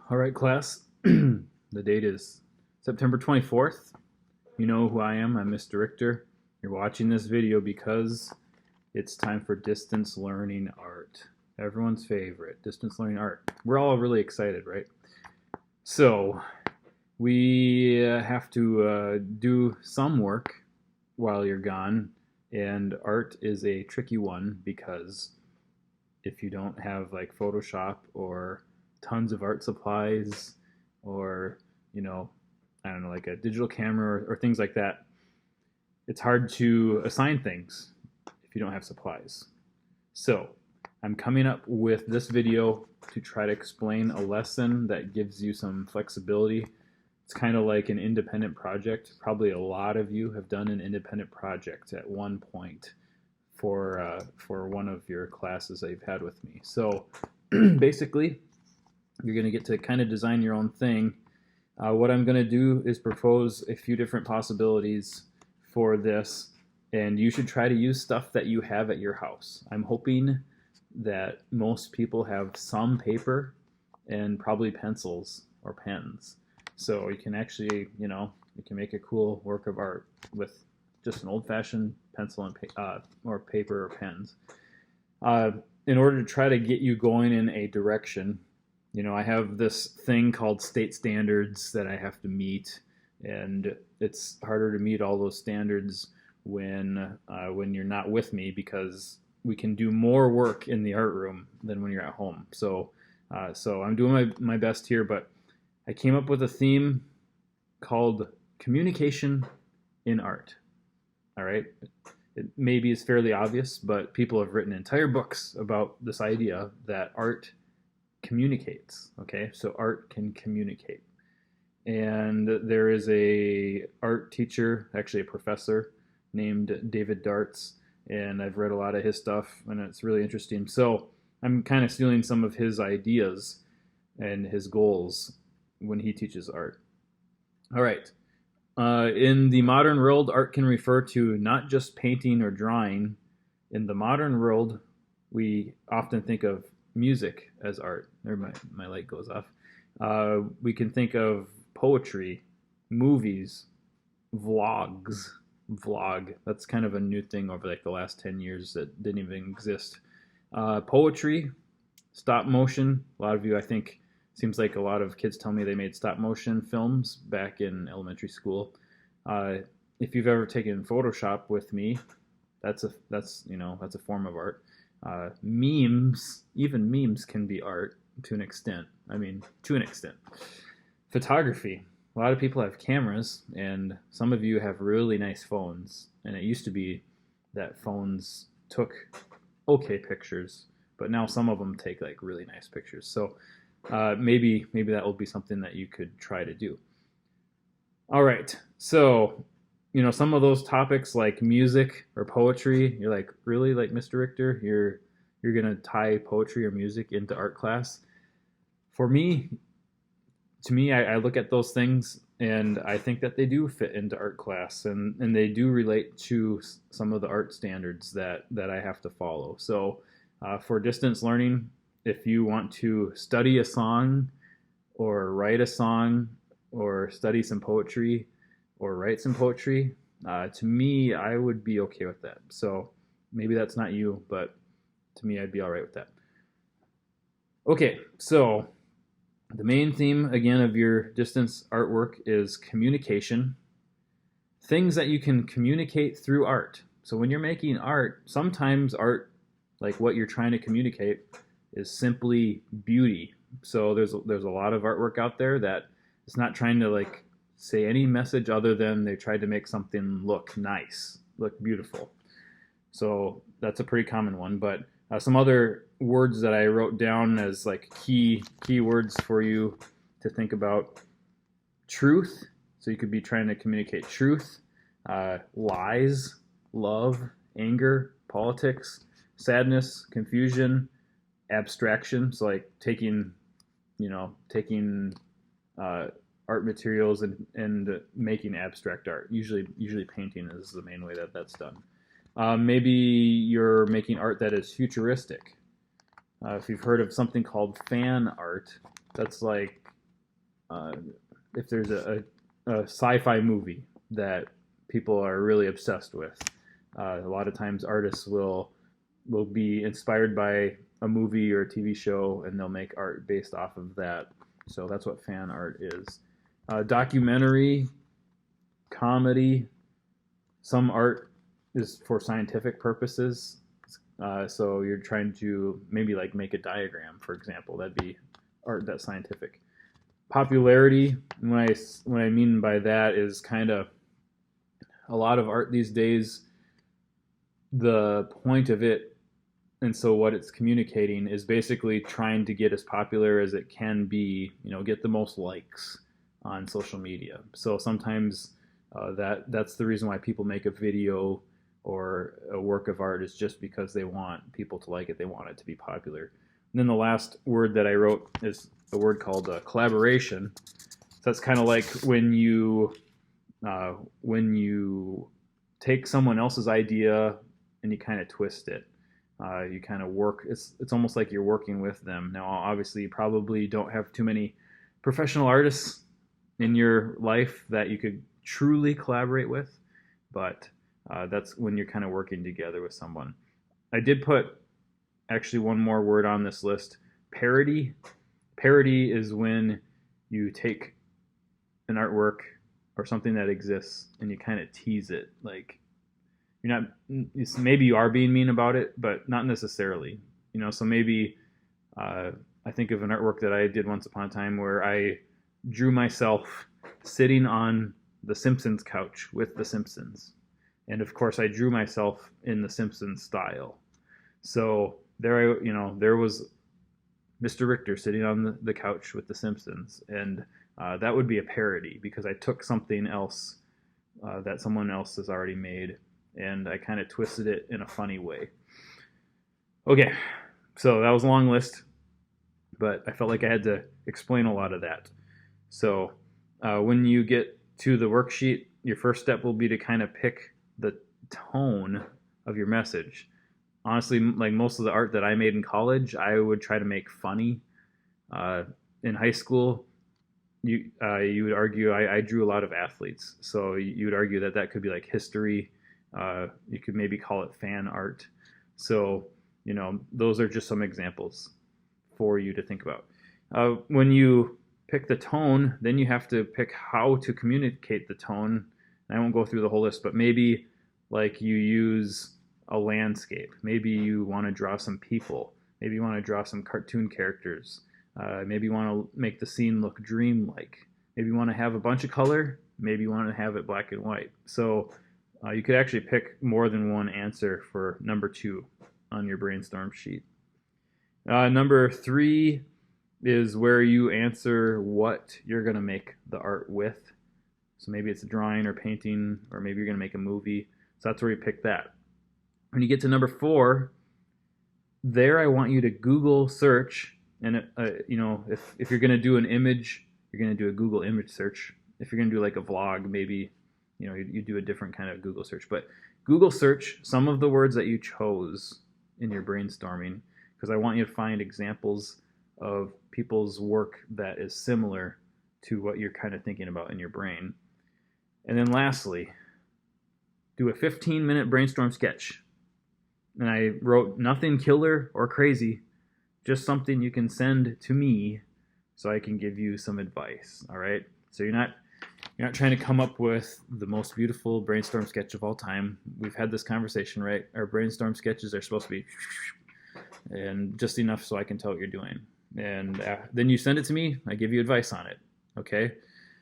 All right, class. The date is September 24th. You know who I am. I'm Mr. Richter. You're watching this video because it's time for distance learning art. Everyone's favorite, distance learning art. We're all really excited, right? So we have to do some work while you're gone, and art is a tricky one because if you don't have like Photoshop or tons of art supplies or, I don't know, like a digital camera or things like that, it's hard to assign things if you don't have supplies. So I'm coming up with this video to try to explain a lesson that gives you some flexibility. It's kind of like an independent project. Probably a lot of you have done an independent project at one point for one of your classes that you've had with me. So basically, you're going to get to kind of design your own thing. What I'm going to do is propose a few different possibilities for this, and you should try to use stuff that you have at your house. I'm hoping that most people have some paper and probably pencils or pens. So you can actually, you can make a cool work of art with just an old-fashioned pencil and or paper or pens. In order to try to get you going in a direction, I have this thing called state standards that I have to meet, and it's harder to meet all those standards when you're not with me, because we can do more work in the art room than when you're at home. So I'm doing my best here, but I came up with a theme called communication in art. All right. It maybe is fairly obvious, but people have written entire books about this idea that art communicates. Okay, so art can communicate. And there is a art teacher, actually a professor, named David Darts, and I've read a lot of his stuff, and it's really interesting. So I'm kind of stealing some of his ideas and his goals when he teaches art. All right. In the modern world, art can refer to not just painting or drawing. In the modern world, we often think of music as art. There, my light goes off. We can think of poetry, movies, vlogs. Vlog. That's kind of a new thing over like the last 10 years that didn't even exist. Poetry, stop motion. A lot of you, I think, seems like a lot of kids tell me they made stop motion films back in elementary school. If you've ever taken Photoshop with me, that's a form of art. Memes, even memes can be art to an extent. Photography. A lot of people have cameras, and some of you have really nice phones. And it used to be that phones took okay pictures, but now some of them take like really nice pictures. So maybe that will be something that you could try to do. All right. So, some of those topics like music or poetry, you're like, really, like Mr. Richter, you're gonna tie poetry or music into art class? To me, I look at those things and I think that they do fit into art class, and they do relate to some of the art standards that I have to follow. So for distance learning, if you want to study a song or write a song or study some poetry or write some poetry, to me, I would be okay with that. So maybe that's not you, but to me, I'd be all right with that. Okay, so the main theme, again, of your distance artwork is communication. Things that you can communicate through art. So when you're making art, sometimes art, like what you're trying to communicate, is simply beauty. So there's a lot of artwork out there that it's not trying to like say any message other than they tried to make something look nice, look beautiful. So that's a pretty common one. But some other words that I wrote down as like key words for you to think about: truth. So you could be trying to communicate truth, lies, love, anger, politics, sadness, confusion, abstraction. So like taking art materials and making abstract art. Usually painting is the main way that that's done. Maybe you're making art that is futuristic. If you've heard of something called fan art, that's like uh, if there's a sci-fi movie that people are really obsessed with, a lot of times artists will be inspired by a movie or a TV show, and they'll make art based off of that. So that's what fan art is. Documentary, comedy, some art is for scientific purposes. So you're trying to maybe like make a diagram, for example. That'd be art that's scientific. Popularity, what I mean by that is kind of a lot of art these days, the point of it, and so what it's communicating is basically trying to get as popular as it can be, get the most likes on social media. So sometimes that's the reason why people make a video or a work of art, is just because they want people to like it. They want it to be popular. And then the last word that I wrote is a word called collaboration. So that's kind of like when you take someone else's idea and you kind of twist it. You kind of work. It's almost like you're working with them. Now, obviously, you probably don't have too many professional artists in your life that you could truly collaborate with, but that's when you're kind of working together with someone. I did put actually one more word on this list: parody. Parody is when you take an artwork or something that exists and you kind of tease it. Like, you're not, maybe you are being mean about it, but not necessarily. So maybe I think of an artwork that I did once upon a time where I drew myself sitting on the Simpsons couch with the Simpsons. And of course I drew myself in the Simpsons style. So there was Mr. Richter sitting on the couch with the Simpsons. And that would be a parody, because I took something else that someone else has already made, and I kind of twisted it in a funny way. Okay, so that was a long list, but I felt like I had to explain a lot of that. So when you get to the worksheet, your first step will be to kind of pick the tone of your message. Honestly, like most of the art that I made in college, I would try to make funny. In high school, you would argue I drew a lot of athletes, so you would argue that could be like history. You could maybe call it fan art. So those are just some examples for you to think about. When you pick the tone, then you have to pick how to communicate the tone. And I won't go through the whole list, but maybe like you use a landscape. Maybe you want to draw some people. Maybe you want to draw some cartoon characters. Maybe you want to make the scene look dreamlike. Maybe you want to have a bunch of color. Maybe you want to have it black and white. So you could actually pick more than one answer for number 2 on your brainstorm sheet. Number 3 is where you answer what you're going to make the art with. So maybe it's a drawing or painting, or maybe you're going to make a movie. So that's where you pick that. When you get to number 4, there I want you to Google search. And if you're going to do an image, you're going to do a Google image search. If you're going to do like a vlog, maybe you do a different kind of Google search. But Google search some of the words that you chose in your brainstorming, because I want you to find examples of people's work that is similar to what you're kind of thinking about in your brain. And then lastly, do a 15-minute brainstorm sketch. And I wrote nothing killer or crazy, just something you can send to me so I can give you some advice. All right? So you're not trying to come up with the most beautiful brainstorm sketch of all time. We've had this conversation, right? Our brainstorm sketches are supposed to be and just enough so I can tell what you're doing. And then you send it to me. I give you advice on it. Okay?